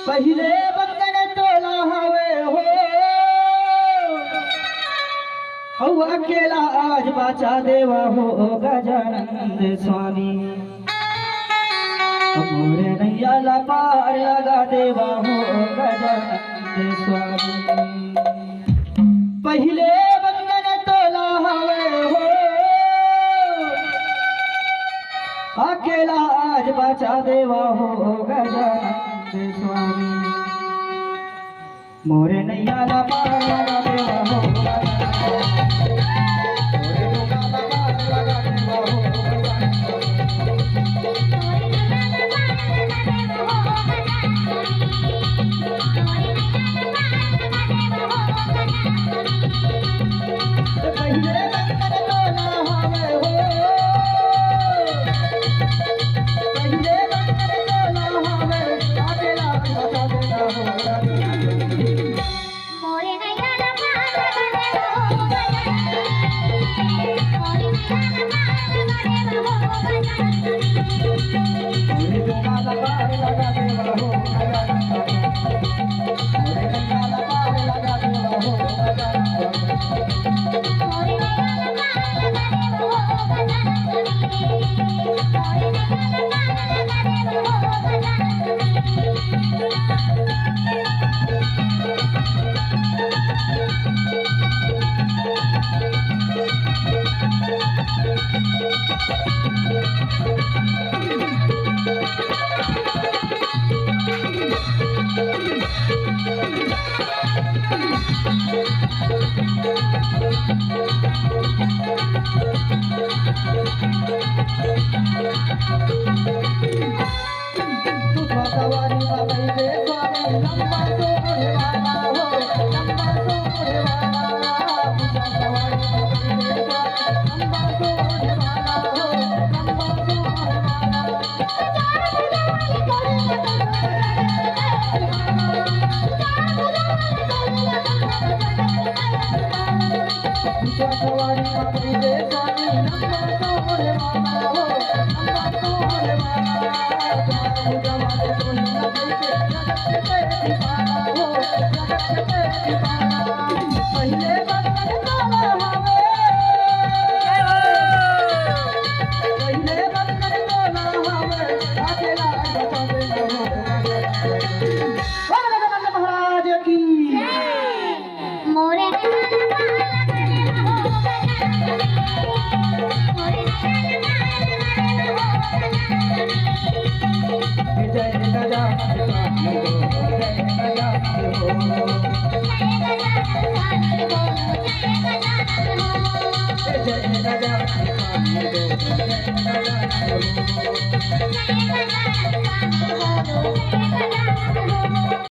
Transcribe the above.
पहिले बंधन तोला हवे हो अकेला आज बाचा देवा हो गजानंद स्वामी मोरे नैयाला पार लगा देवा हो गजानंद स्वामी पहिले बंधन तोला हवे हो अकेला आज बाचा देवा हो गजानंद स्वामी मोरे नैयाला पार लगा देवा हो जय